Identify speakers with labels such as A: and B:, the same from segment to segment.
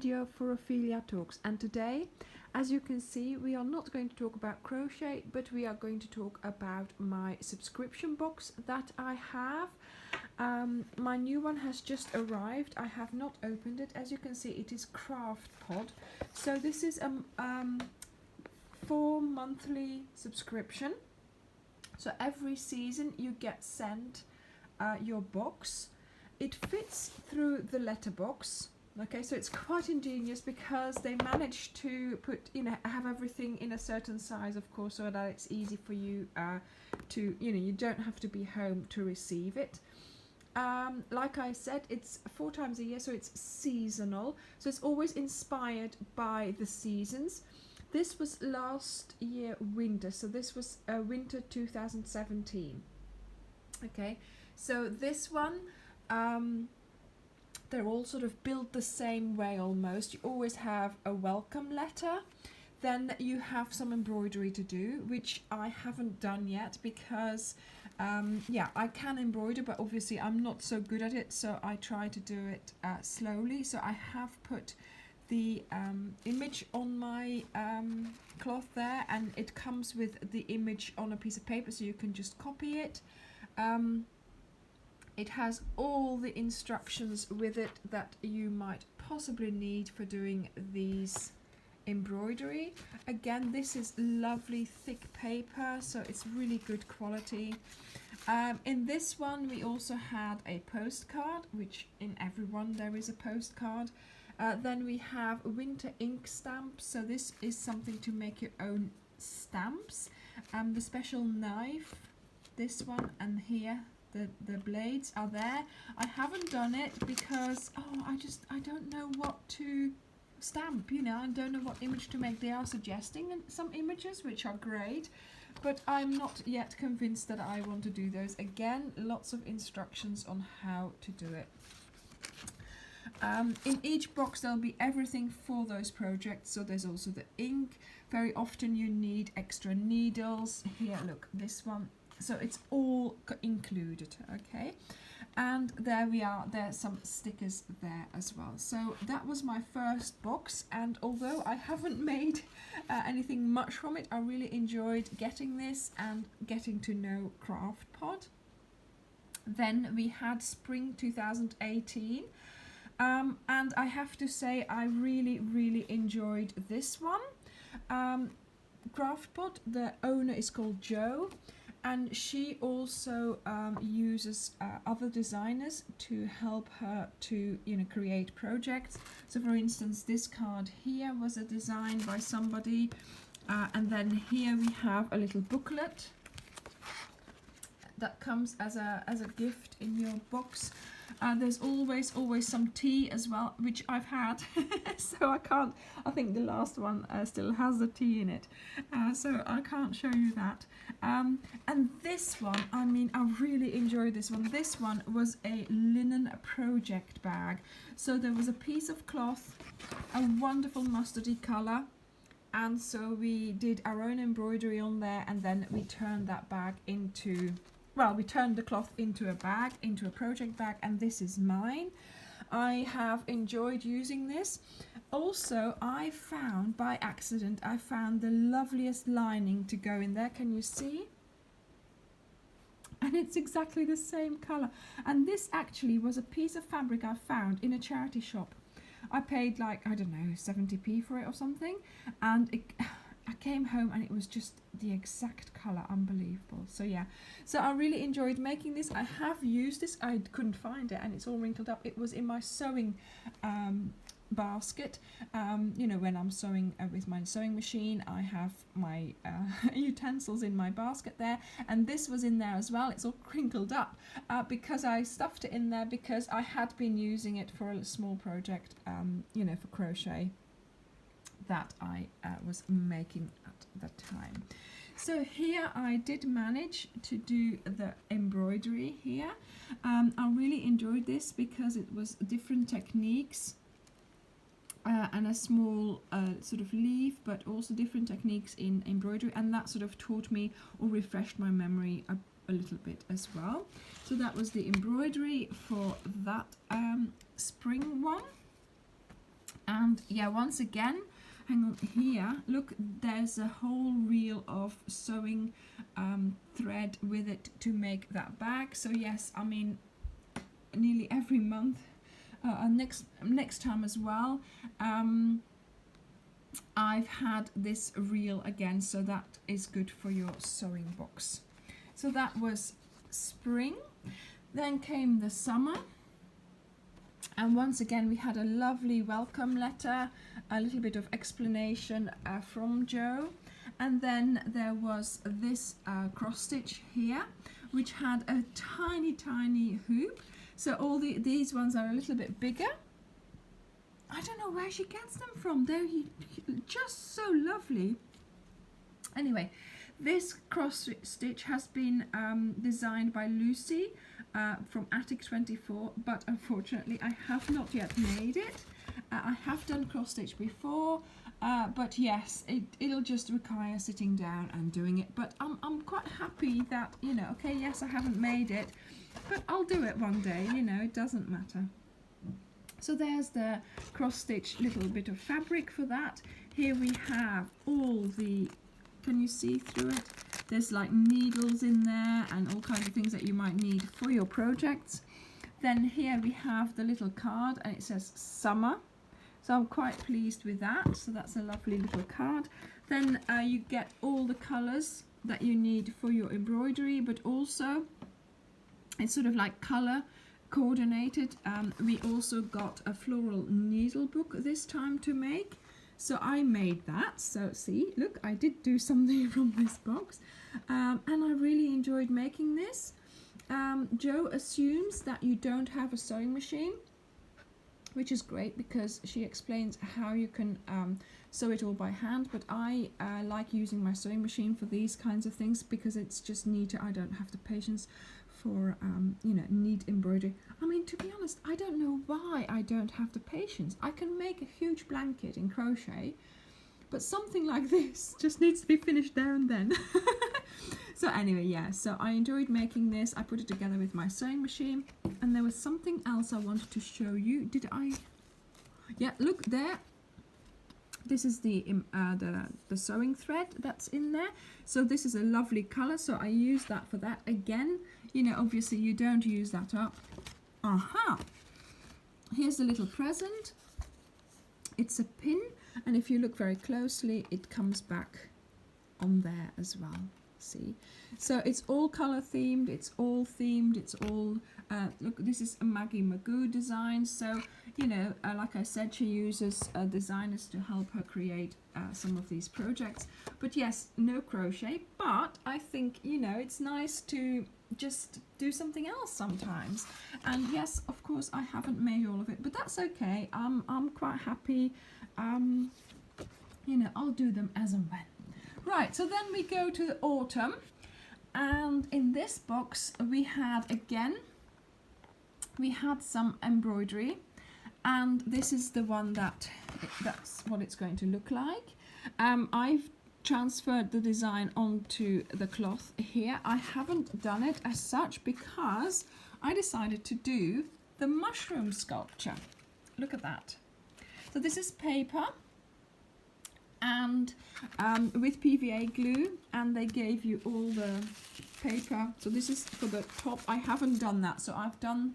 A: video for Ophelia Talks, and today, as you can see, we are not going to talk about crochet, but we are going to talk about my subscription box that I have. My new one has just arrived. I have not opened it. As you can see, it is Craftpod. So this is a 4-monthly subscription. So every season you get sent your box. It fits through the letterbox. Okay, so it's quite ingenious because they managed to put, have everything in a certain size, of course, so that it's easy for you to, you don't have to be home to receive it. Like I said, it's 4 times a year, so it's seasonal. So it's always inspired by the seasons. This was last year winter, so this was winter 2017. Okay, so this one, they're all sort of built the same way almost. You always have a welcome letter, then you have some embroidery to do, which I haven't done yet because I can embroider, but obviously I'm not so good at it, so I try to do it slowly. So I have put the image on my cloth there, and it comes with the image on a piece of paper, so you can just copy it. It has all the instructions with it that you might possibly need for doing these embroidery. Again, this is lovely thick paper, so it's really good quality. In this one we also had a postcard, which in every one there is a postcard. Then we have winter ink stamps, so this is something to make your own stamps. The special knife, this one, and here the blades are there. I haven't done it because I don't know what to stamp, I don't know what image to make. They are suggesting some images, which are great, but I'm not yet convinced that I want to do those. Again, lots of instructions on how to do it. In each box there'll be everything for those projects. So there's also the ink. Very often you need extra needles. Here, look, this one. So it's all included, okay? And there we are, there's some stickers there as well. So that was my first box, and although I haven't made anything much from it, I really enjoyed getting this and getting to know Craftpod. Then we had spring 2018, and I have to say I really enjoyed this one. Craftpod, the owner is called Jo, and she also uses other designers to help her to create projects. So for instance, this card here was a design by somebody, and then here we have a little booklet that comes as a gift in your box. There's always some tea as well, which I've had. So I think the last one still has the tea in it, so I can't show you that. And this one, I really enjoyed this one. This one was a linen project bag. So there was a piece of cloth, a wonderful mustardy color, and so we did our own embroidery on there, and then we turned that bag into, we turned the cloth into a bag, into a project bag, and this is mine. I have enjoyed using this. Also, I found, by accident, the loveliest lining to go in there. Can you see? And it's exactly the same colour. And this actually was a piece of fabric I found in a charity shop. I paid like, I don't know, 70p for it or something. And I came home and it was just the exact colour. Unbelievable. So yeah, so I really enjoyed making this. I have used this. I couldn't find it and it's all wrinkled up. It was in my sewing basket. When I'm sewing with my sewing machine, I have my utensils in my basket there, and this was in there as well. It's all crinkled up because I stuffed it in there because I had been using it for a small project, for crochet that I was making at the time. So here I did manage to do the embroidery here. I really enjoyed this because it was different techniques and a small sort of leaf, but also different techniques in embroidery, and that sort of taught me or refreshed my memory a little bit as well. So that was the embroidery for that spring one. And yeah, once again, hang on here, look, there's a whole reel of sewing thread with it to make that bag. So yes, I mean, nearly every month, next time as well, I've had this reel again, so that is good for your sewing box. So that was spring. Then came the summer, and once again we had a lovely welcome letter, a little bit of explanation from Jo, and then there was this cross stitch here, which had a tiny hoop. So all these ones are a little bit bigger. I don't know where she gets them from. They're just so lovely. Anyway, this cross stitch has been designed by Lucy from Attic 24, but unfortunately I have not yet made it. I have done cross stitch before, but yes, it'll just require sitting down and doing it. But I'm quite happy that, you know, okay, yes, I haven't made it, but I'll do it one day, you know, it doesn't matter. So there's the cross stitch little bit of fabric for that. Here we have all the, can you see through it? There's like needles in there and all kinds of things that you might need for your projects. Then here we have the little card, and it says summer. So I'm quite pleased with that. So that's a lovely little card. Then you get all the colours that you need for your embroidery, but also it's sort of like colour coordinated. We also got a floral needle book this time to make, so I made that. So see, look, I did do something from this box, and I really enjoyed making this. Jo assumes that you don't have a sewing machine, which is great because she explains how you can sew it all by hand, but I like using my sewing machine for these kinds of things because it's just neater. I don't have the patience for you know, neat embroidery. I mean, to be honest, I don't know why I don't have the patience. I can make a huge blanket in crochet, but something like this just needs to be finished there and then. So anyway, yeah, so I enjoyed making this. I put it together with my sewing machine, and there was something else I wanted to show you. Did I? Yeah, look there. This is the sewing thread that's in there. So this is a lovely color, so I use that for that. Again, you know, obviously you don't use that up. Aha! Here's a little present. It's a pin, and if you look very closely, it comes back on there as well. See? So it's all color themed, it's all themed, it's all look, this is a Maggie Magoo design. So, you know, like I said, she uses designers to help her create some of these projects. But yes, no crochet, but I think, you know, it's nice to just do something else sometimes. And yes, of course, I haven't made all of it, but that's okay. I'm quite happy. You know, I'll do them as and when. Right, so then we go to the autumn, and in this box we had some embroidery, and this is the one that's what it's going to look like. I've transferred the design onto the cloth here. I haven't done it as such because I decided to do the mushroom sculpture. Look at that. So this is paper and with PVA glue, and they gave you all the paper. So this is for the top. I haven't done that, so I've done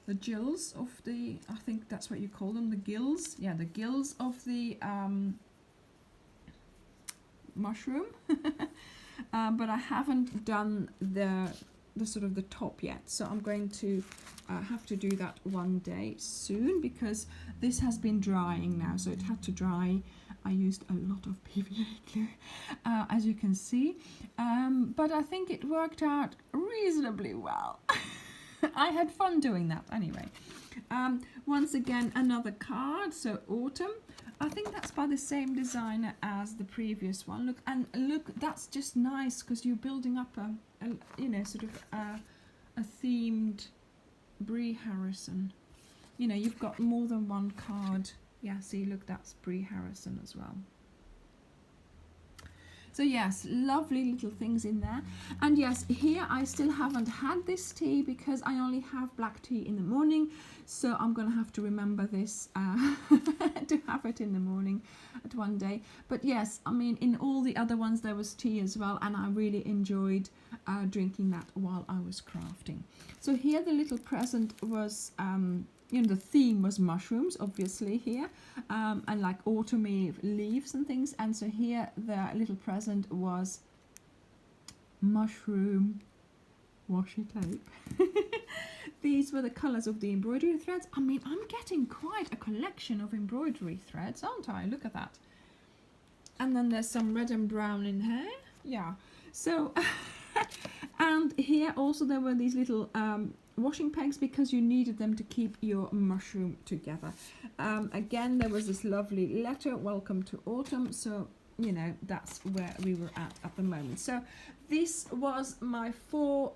A: the gills of the, I think that's what you call them, the gills. Yeah, the gills of the mushroom. But I haven't done the sort of the top yet, so I'm going to have to do that one day soon because this has been drying now, so it had to dry. I used a lot of PVA glue, as you can see, but I think it worked out reasonably well. I had fun doing that anyway. Once again, another card, so autumn. I think that's by the same designer as the previous one. Look, and look, that's just nice because you're building up a you know, sort of a themed Brie Harrison. You know, you've got more than one card. Yeah, see, look, that's Brie Harrison as well. So yes, lovely little things in there. And yes, here I still haven't had this tea because I only have black tea in the morning. So I'm going to have to remember this to have it in the morning at one day. But yes, I mean, in all the other ones there was tea as well, and I really enjoyed drinking that while I was crafting. So here the little present was, the theme was mushrooms, obviously here, and like autumny leaves and things. And so here the little present was mushroom washi tape. These were the colours of the embroidery threads. I mean, I'm getting quite a collection of embroidery threads, aren't I? Look at that. And then there's some red and brown in here. Yeah. So, and here also there were these little washing pegs because you needed them to keep your mushroom together. Again, there was this lovely letter, welcome to autumn. So, that's where we were at the moment. So this was my 4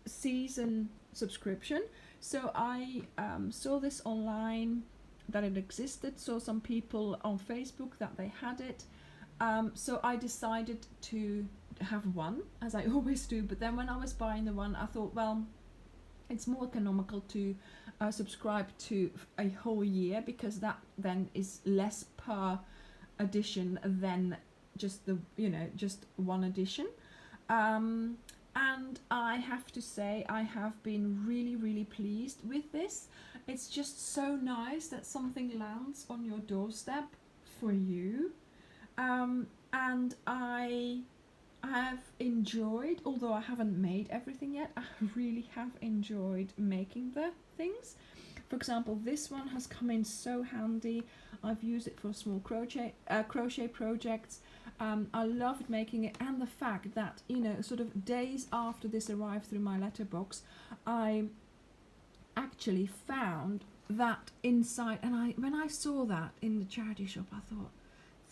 A: season subscription. So I saw this online that it existed, saw some people on Facebook that they had it. So I decided to have one, as I always do. But then when I was buying the one, I thought, well, it's more economical to subscribe to a whole year, because that then is less per edition than just just one edition. And I have to say I have been really pleased with this. It's just so nice that something lands on your doorstep for you. And I have enjoyed, although I haven't made everything yet, I really have enjoyed making the things. For example, this one has come in so handy. I've used it for small crochet projects. I loved making it, and the fact that, sort of days after this arrived through my letterbox, I actually found that inside, and when I saw that in the charity shop, I thought,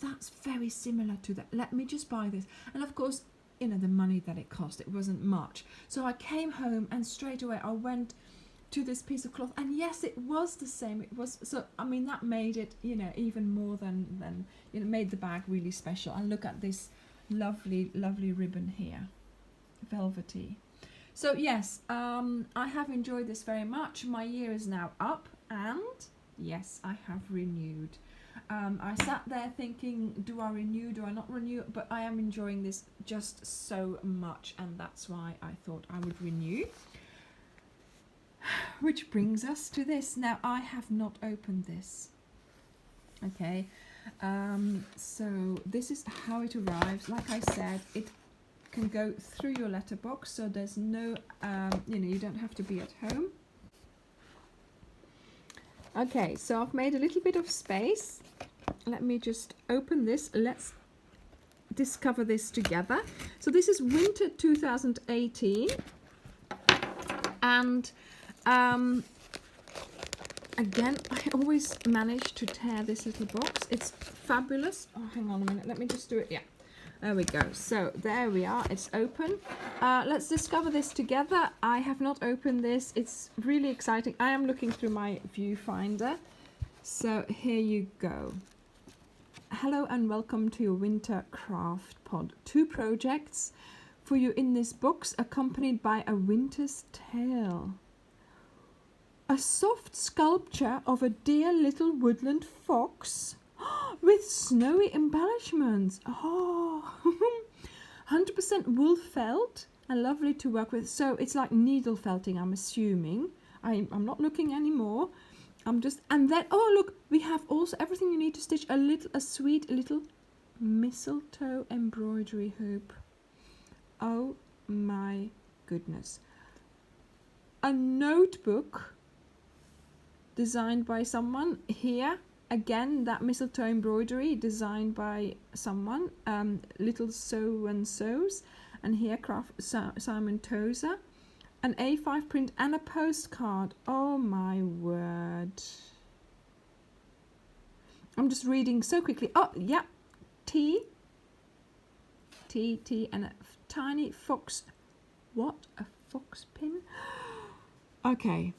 A: that's very similar to that. Let me just buy this. And of course, the money that it cost, it wasn't much. So I came home and straight away I went to this piece of cloth, and yes, it was the same. It was, so I mean, that made it even more than made the bag really special. And look at this lovely ribbon here, velvety. So yes, I have enjoyed this very much. My year is now up, and yes, I have renewed. I sat there thinking, do I renew, do I not renew? But I am enjoying this just so much, and that's why I thought I would renew. Which brings us to this. Now, I have not opened this. Okay, so this is how it arrives. Like I said, it can go through your letterbox, so there's no, you don't have to be at home. Okay, so I've made a little bit of space. Let me just open this. Let's discover this together. So this is winter 2018, and again, I always manage to tear this little box. It's fabulous. Oh, hang on a minute. Let me just do it. Yeah, there we go. So there we are. It's open. Let's discover this together. I have not opened this. It's really exciting. I am looking through my viewfinder. So here you go. Hello and welcome to your winter Craftpod. 2 projects for you in this box, accompanied by a winter's tale. A soft sculpture of a dear little woodland fox with snowy embellishments. Oh, 100% wool felt and lovely to work with. So it's like needle felting, I'm assuming. I'm not looking anymore. And then, oh look, we have also everything you need to stitch a sweet little mistletoe embroidery hoop. Oh my goodness. A notebook designed by someone here. Again, that mistletoe embroidery designed by someone. Little so and so's, and here Simon Tozer. An A5 print and a postcard. Oh my word. I'm just reading so quickly. Oh, yeah. T, and a tiny fox. What? A fox pin? Okay.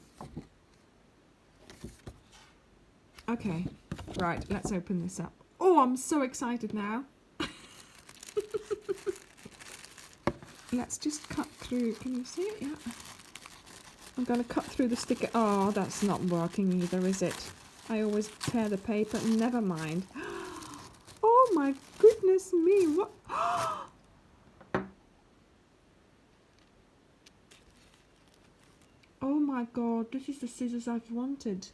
A: Okay. Right, let's open this up. Oh, I'm so excited now. Let's just cut through. Can you see it? Yeah. I'm going to cut through the sticker. Oh, that's not working either, is it? I always tear the paper. Never mind. Oh my goodness me. What? Oh my god, this is the scissors I've wanted.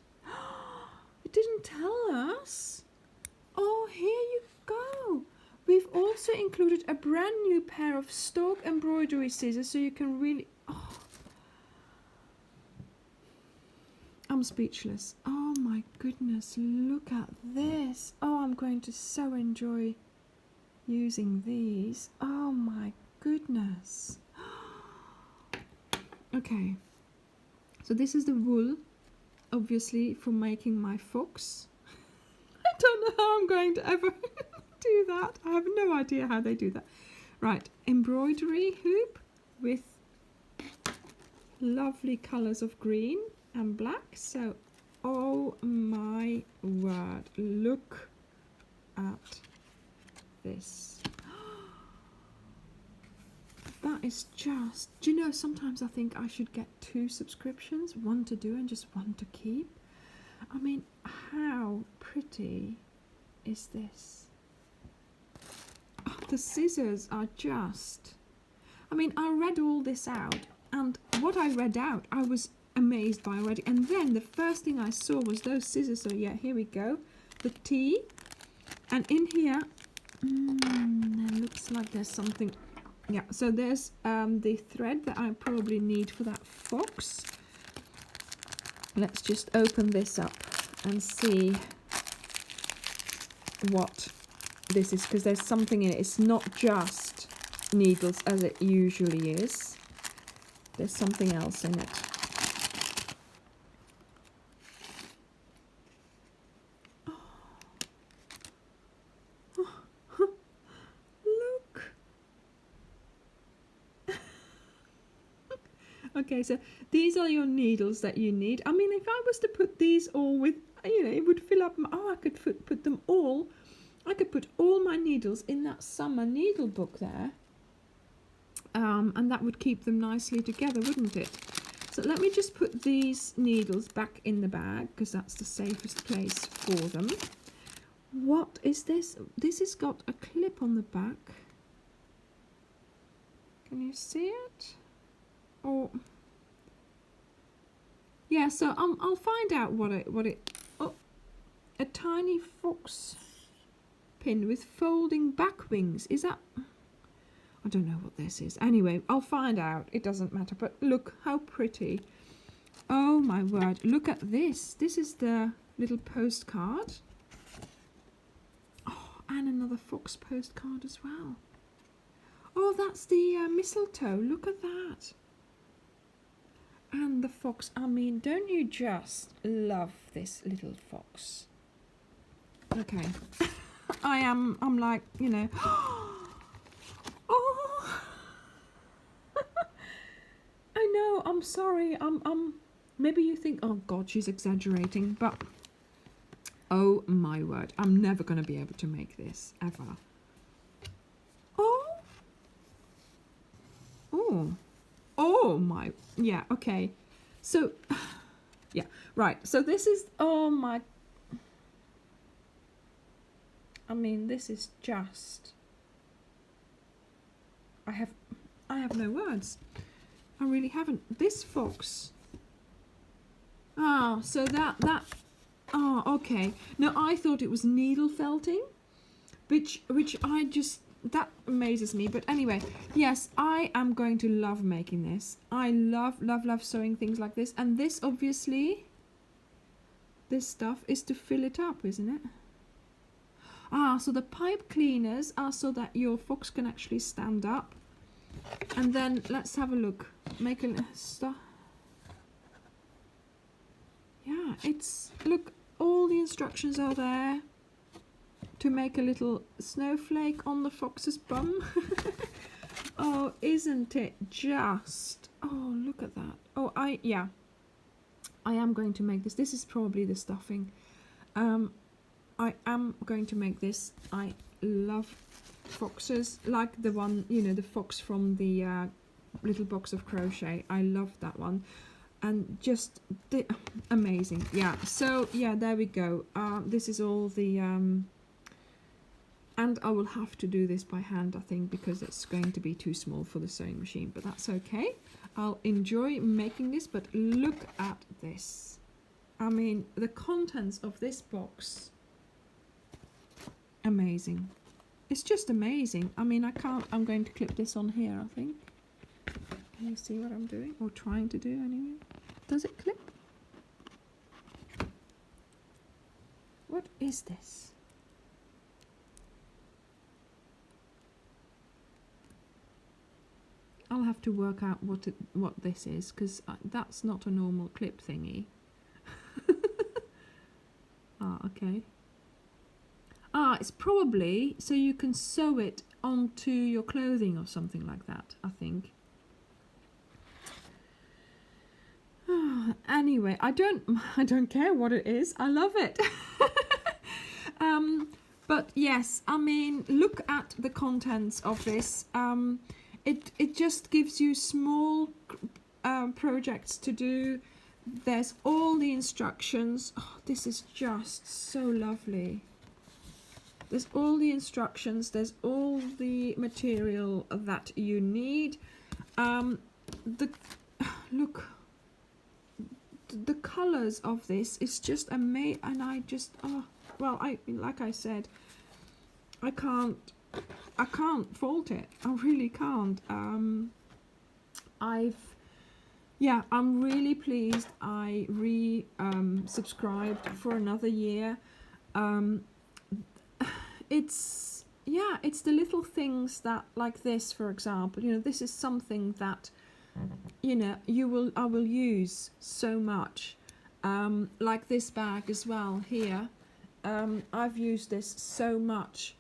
A: It didn't tell us. Oh, here you go. We've also included a brand new pair of stalk embroidery scissors, so you can really... Oh. I'm speechless. Oh my goodness, look at this. Oh, I'm going to so enjoy using these. Oh my goodness. Okay, so this is the wool, obviously, for making my fox. I don't know how I'm going to ever do that. I have no idea how they do that. Right, embroidery hoop with lovely colours of green and black. So, oh my word, look at this. That is just, do you know, sometimes I think I should get 2 subscriptions, one to do and just one to keep. I mean, how pretty is this? Oh, the scissors are just, I mean, I read all this out, and what I read out, I was amazed by already. And then the first thing I saw was those scissors. So yeah, here we go, the T, and in here, it looks like there's something. Yeah, so there's the thread that I probably need for that fox. Let's just open this up and see what this is, because there's something in it. It's not just needles as it usually is. There's something else in it. Okay, so these are your needles that you need. I mean, if I was to put these all with, you know, it would fill up. I could put them all. I could put all my needles in that summer needle book there. And that would keep them nicely together, wouldn't it? So let me just put these needles back in the bag, because that's the safest place for them. What is this? This has got a clip on the back. Can you see it? Or yeah, so I'll find out what it. Oh, a tiny fox pin with folding back wings. Is that? I don't know what this is. Anyway, I'll find out. It doesn't matter. But look how pretty. Oh my word! Look at this. This is the little postcard. Oh, and another fox postcard as well. Oh, that's the mistletoe. Look at that. And the fox. I mean, don't you just love this little fox? Okay. I'm like, you know. Oh. I know, I'm sorry. Maybe you think, oh God, she's exaggerating, but oh my word, I'm never going to be able to make this, ever. Oh. Oh. Oh my, yeah, okay. So, yeah, right. So this is, oh my, I mean, this is just, I have no words. I really haven't. This fox. Ah, so that, oh, okay. No, I thought it was needle felting, which I just, that amazes me. But anyway, yes, I am going to love making this. I love sewing things like this. And this, obviously, this stuff is to fill it up, isn't it? Ah, so the pipe cleaners are so that your fox can actually stand up. And then let's have a look. Make a stuff. Yeah, it's, look, all the instructions are there to make a little snowflake on the fox's bum. Oh, isn't it just, oh, look at that. Oh, I am going to make this. This is probably the stuffing. I am going to make this. I love foxes, like the one, you know, the fox from the little box of crochet. I love that one, and just amazing. Yeah, so yeah, there we go. This is all the and I will have to do this by hand, I think, because it's going to be too small for the sewing machine, but that's okay. I'll enjoy making this. But look at this. I mean, the contents of this box, amazing. It's just amazing. I mean, I'm going to clip this on here, I think. Can you see what I'm doing, or trying to do anyway? Does it clip? What is this? I'll have to work out what this is, because that's not a normal clip thingy. Okay. It's probably so you can sew it onto your clothing or something like that, I think. Anyway, I don't care what it is. I love it. But yes, I mean, look at the contents of this. It just gives you small projects to do. There's all the instructions. Oh, this is just so lovely. There's all the instructions. There's all the material that you need. Look, the colors of this is just amazing, and I just like I said, I can't fault it. I really can't. I'm really pleased I subscribed for another year. It's the little things that, like this, for example, you know, this is something that, you know, I will use so much. Like this bag as well here. I've used this so much.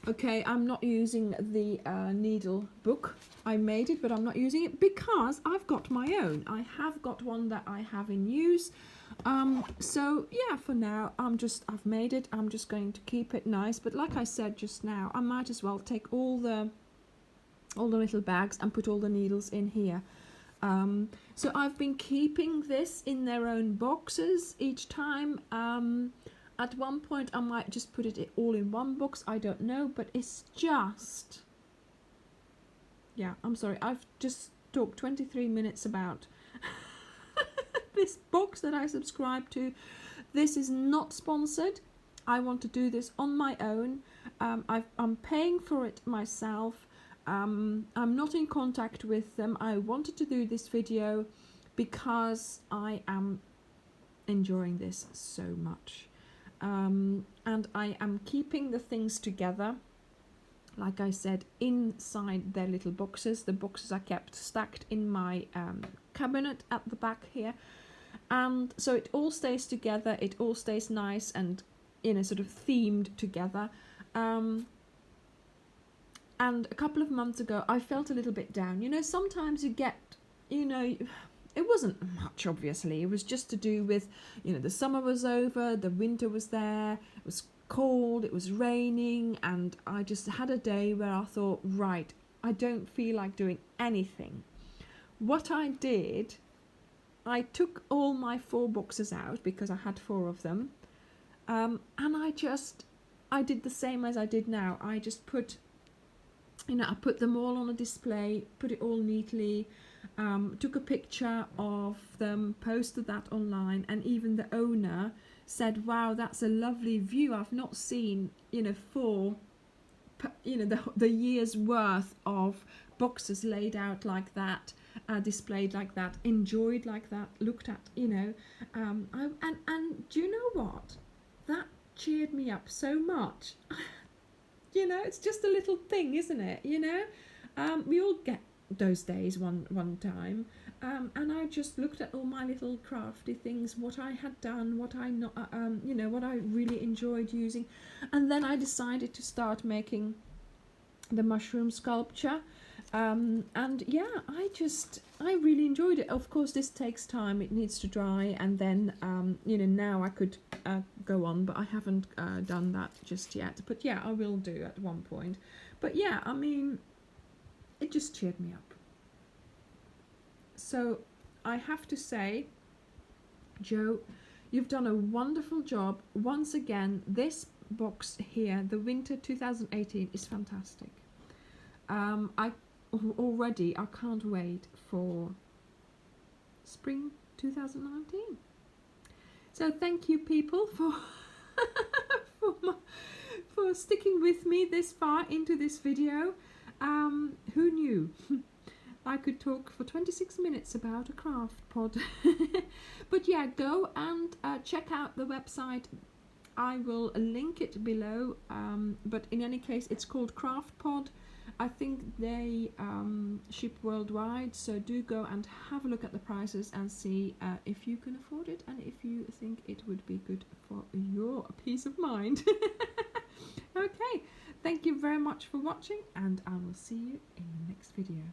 A: Okay, I'm not using the needle book. I made it, but I'm not using it because I've got my own. I have got one that I have in use. So yeah, for now, I've made it. I'm just going to keep it nice. But like I said just now, I might as well take all the little bags and put all the needles in here. So I've been keeping this in their own boxes each time. At one point I might just put it all in one box, I don't know, but it's just, yeah, I'm sorry, I've just talked 23 minutes about this box that I subscribe to. This is not sponsored. I want to do this on my own. I'm paying for it myself. I'm not in contact with them. I wanted to do this video because I am enjoying this so much. And I am keeping the things together, like I said, inside their little boxes. The boxes are kept stacked in my cabinet at the back here, and so it all stays together. It all stays nice and, you know, sort of themed together. And a couple of months ago I felt a little bit down. You know, sometimes you get, you know, it wasn't much, obviously. It was just to do with, you know, the summer was over, the winter was there, it was cold, it was raining, and I just had a day where I thought, right, I don't feel like doing anything. What I did, I took all my 4 boxes out, because I had 4 of them, and I did the same as I did now. I just put, you know, I put them all on a display, put it all neatly, took a picture of them, posted that online, and even the owner said, wow, that's a lovely view. I've not seen, you know, 4, you know, the year's worth of boxes laid out like that, displayed like that, enjoyed like that, looked at, you know. And do you know what? That cheered me up so much. You know, it's just a little thing, isn't it? You know, we all get those days one time, and I just looked at all my little crafty things, what I had done, what I not, you know, what I really enjoyed using, and then I decided to start making the mushroom sculpture. And yeah, I really enjoyed it. Of course, this takes time. It needs to dry, and then you know, now I could go on, but I haven't done that just yet. But yeah, I will do at one point. But yeah, I mean, it just cheered me up. So I have to say, Jo, you've done a wonderful job. Once again, this box here, the winter 2018, is fantastic. I can't wait for spring 2019. So thank you, people, for for sticking with me this far into this video. Who knew? I could talk for 26 minutes about a Craftpod. But yeah, go and check out the website. I will link it below. But in any case, it's called Craftpod. I think they ship worldwide, so do go and have a look at the prices and see if you can afford it and if you think it would be good for your peace of mind. Okay, thank you very much for watching, and I will see you in the next video.